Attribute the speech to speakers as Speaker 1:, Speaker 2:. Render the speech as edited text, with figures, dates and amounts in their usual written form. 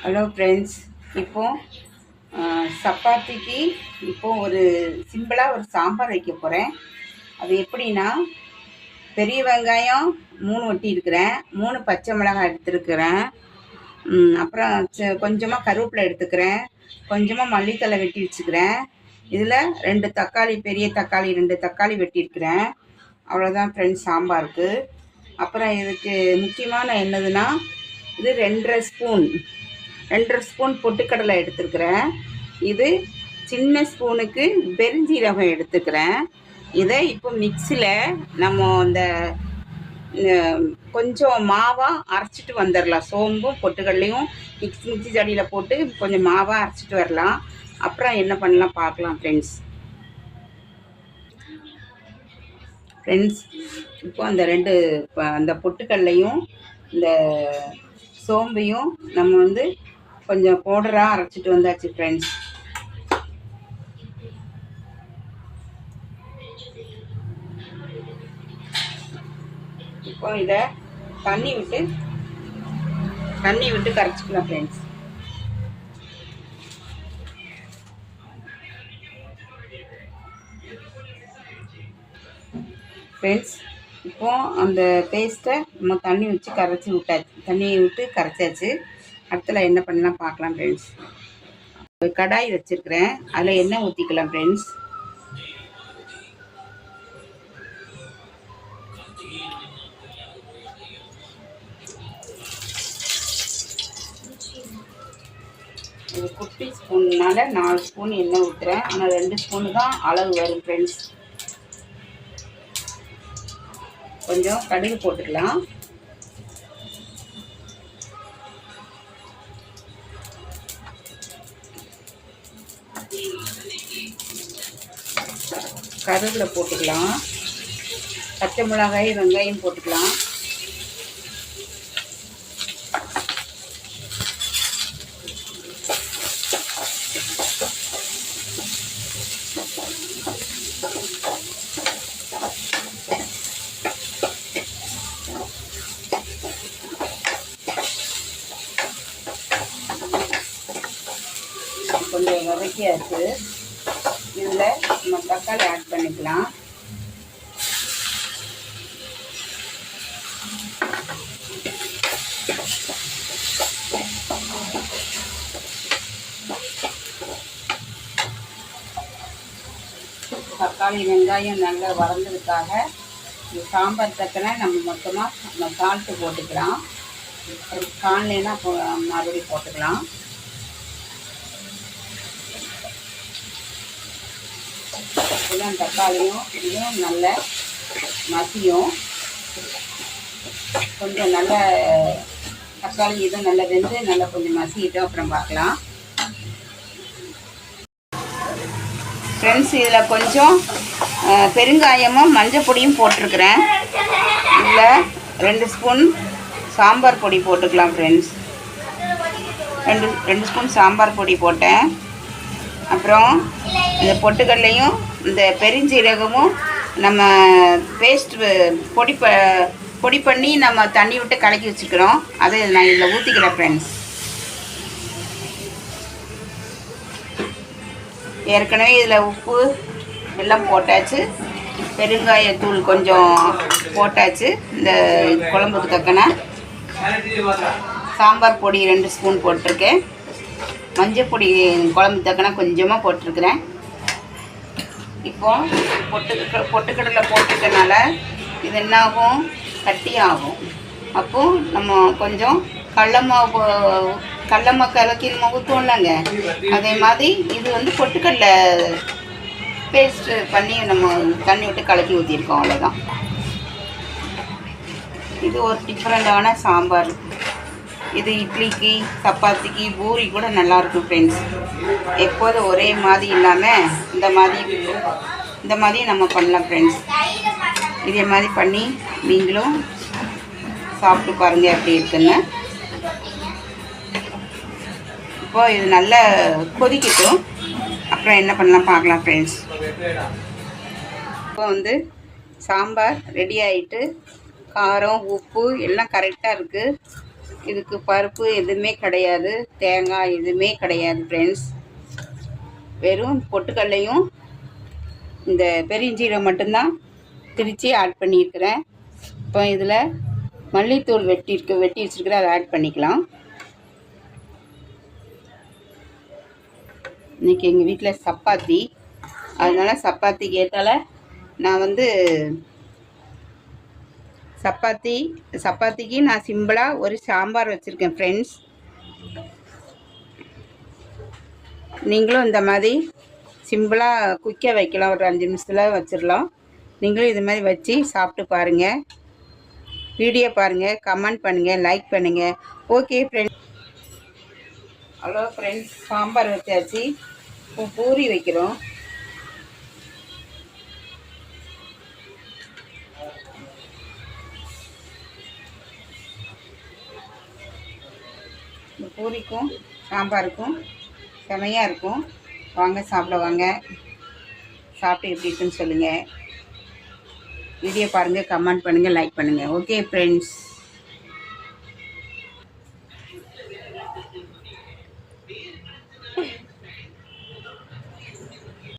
Speaker 1: Hello friends. சப்பாத்திக்கு ஒரு சிம்பிளாக ஒரு சாம்பார் வைக்க போகிறேன். அது எப்படின்னா, பெரிய வெங்காயம் 3 வெட்டி இருக்கிறேன், 3 பச்சை மிளகாய் எடுத்துருக்கிறேன், அப்புறம் கொஞ்சமாக கருவேப்பிலை எடுத்துக்கிறேன், கொஞ்சமாக மல்லித்தலை வெட்டி வச்சுக்கிறேன். இதில் 2 தக்காளி, பெரிய தக்காளி 2 தக்காளி வெட்டியிருக்கிறேன். அவ்வளோதான் ஃப்ரெண்ட்ஸ் சாம்பாருக்கு. அப்புறம் இதுக்கு முக்கியமான என்னதுன்னா, இது 2.5 ஸ்பூன் பொட்டுக்கடலை எடுத்துருக்கிறேன். இது சின்ன ஸ்பூனுக்கு பெருஞ்சீரகம் எடுத்துக்கிறேன். இதை இப்போ மிக்சியில் நம்ம இந்த கொஞ்சம் மாவாக அரைச்சிட்டு வந்துடலாம். சோம்பும் பொட்டுக்கடலையும் மிக்சி ஜாடியில் போட்டு கொஞ்சம் மாவாக அரைச்சிட்டு வரலாம். அப்புறம் என்ன பண்ணலாம் பார்க்கலாம் ஃப்ரெண்ட்ஸ். இப்போ அந்த பொட்டுக்கடலையும் இந்த சோம்பையும் நம்ம கொஞ்சம் பவுடராக அரைச்சிட்டு வந்தாச்சு ஃப்ரெண்ட்ஸ். இப்போ இதை தண்ணி விட்டு கரைச்சிக்கலாம் ஃப்ரெண்ட்ஸ். இப்போ அந்த பேஸ்ட்டை நம்ம தண்ணி விட்டு கரைச்சாச்சு. அடுத்துல என்ன பண்ணலாம் பார்க்கலாம் ஃப்ரெண்ட்ஸ். ஒரு கடாய் வச்சுருக்கிறேன், அதில் எண்ணெய் ஊற்றிக்கலாம் ஃப்ரெண்ட்ஸ். ஒரு குட்டி ஸ்பூன்னால 4 ஸ்பூன் எண்ணெய் ஊற்றுறேன், ஆனால் 2 ஸ்பூனு தான் அளவு வரும் ஃப்ரெண்ட்ஸ். கொஞ்சம் கடுகு போட்டுக்கலாம். கருவேப்பிலை போட்டுக்கலாம். பச்சை மிளகாய் வெங்காயம் போட்டுக்கலாம். கொஞ்சம் வதக்கியாச்சு. இதில் நம்ம தக்காளி ஆட் பண்ணிக்கலாம். தக்காளி வெங்காயம் நல்லா வளர்ந்ததுக்காக இந்த சாம்பார் தக்கனை நம்ம மொத்தமாக சால்ட்டு போட்டுக்கலாம். காணலைன்னா மறுபடியும் போட்டுக்கலாம். இதெல்லாம் தக்காளியும் இதுவும் நல்ல மசியும். கொஞ்சம் நல்ல தக்காளி இதுவும் நல்லா வெந்து நல்லா கொஞ்சம் மசிக்கிட்டோம். அப்புறம் பார்க்கலாம் ஃப்ரெண்ட்ஸ். இதில் கொஞ்சம் பெருங்காயமும் மஞ்சள் பொடியும் போட்டிருக்கிறேன். இதில் 2 ஸ்பூன் சாம்பார் பொடி போட்டுக்கலாம் ஃப்ரெண்ட்ஸ். 2 ஸ்பூன் சாம்பார் பொடி போட்டேன். அப்புறம் இந்த பொட்டுக்கடலையும் இந்த பெருஞ்சீரகமும் நம்ம பொடி பண்ணி நம்ம தண்ணி விட்டு கலக்கி வச்சுக்கிறோம். அதை நான் இதில் ஊற்றிக்கிறேன் ஃப்ரெண்ட்ஸ். ஏற்கனவே இதில் உப்பு எல்லாம் போட்டாச்சு, பெருங்காயத்தூள் கொஞ்சம் போட்டாச்சு. இந்த குழம்புக்கு தக்கன சாம்பார் பொடி 2 ஸ்பூன் போட்டிருக்கேன். மஞ்சள் பொடி குழம்பு தக்கன கொஞ்சமாக போட்டிருக்கிறேன். இப்போ பொட்டுக்கடலை போட்டிருக்கனால இது என்னாகும், கட்டியாகும். அப்போது நம்ம கொஞ்சம் கடலமாவு கலக்கி நம்ம ஊற்றுவோம்லங்க, அதே மாதிரி இது பொட்டுக்கடலை பேஸ்ட்டு பண்ணி நம்ம தண்ணி விட்டு கலக்கி ஊற்றிருக்கோம். அவ்வளோதான். இது ஒரு டிஃப்ரெண்டான சாம்பார். இது இட்லிக்கு, சப்பாத்திக்கு, பூரி கூட நல்லாயிருக்கும் ஃப்ரெண்ட்ஸ். எப்போதும் ஒரே மாதிரி இல்லாமல் இந்த மாதிரி நம்ம பண்ணலாம் ஃப்ரெண்ட்ஸ். இதே மாதிரி பண்ணி நீங்களும் சாப்பிட்டு பாருங்கள் எப்படி இருக்குன்னு. இப்போது இது நல்லா கொதிக்கட்டும். அப்புறம் என்ன பண்ணலாம் பார்க்கலாம் ஃப்ரெண்ட்ஸ். இப்போ சாம்பார் ரெடி ஆகிட்டு காரம் உப்பு எல்லாம் கரெக்டாக இருக்குது. இதுக்கு பருப்பு எதுவுமே கிடையாது, தேங்காய் எதுவுமே கிடையாது ஃப்ரெண்ட்ஸ். வெறும் பொட்டுக்கல்லையும் இந்த பெருஞ்சீரகம் மட்டும்தான் திரித்து ஆட் பண்ணியிருக்கிறேன். இப்போ இதில் மல்லித்தூள் வெட்டி வச்சுருக்கிறேன், அதை ஆட் பண்ணிக்கலாம். இன்றைக்கி எங்கள் வீட்டில் சப்பாத்தி, அதனால் சப்பாத்திக்கு ஏற்றால நான் வந்து சப்பாத்திக்கு நான் சிம்பிளாக ஒரு சாம்பார் வச்சுருக்கேன் ஃப்ரெண்ட்ஸ். நீங்களும் இந்த மாதிரி சிம்பிளாக குயிக்காக வைக்கலாம், ஒரு 5 நிமிஷத்தில் வச்சிடலாம். நீங்களும் இது மாதிரி வச்சு சாப்பிட்டு பாருங்கள். வீடியோ பாருங்கள், கமெண்ட் பண்ணுங்கள், லைக் பண்ணுங்கள். Okay friends. Hello friends, sambar வச்சாச்சு. இப்போ பூரி வைக்கிறோம். இந்த பூரிக்கும் சாம்பாருக்கும் செமையாக இருக்கும். வாங்க சாப்பிட வாங்க. சாப்பிட்டு எப்படி இருக்குன்னு சொல்லுங்கள். வீடியோ பாருங்கள், கமெண்ட் பண்ணுங்கள், லைக் பண்ணுங்கள். Okay friends.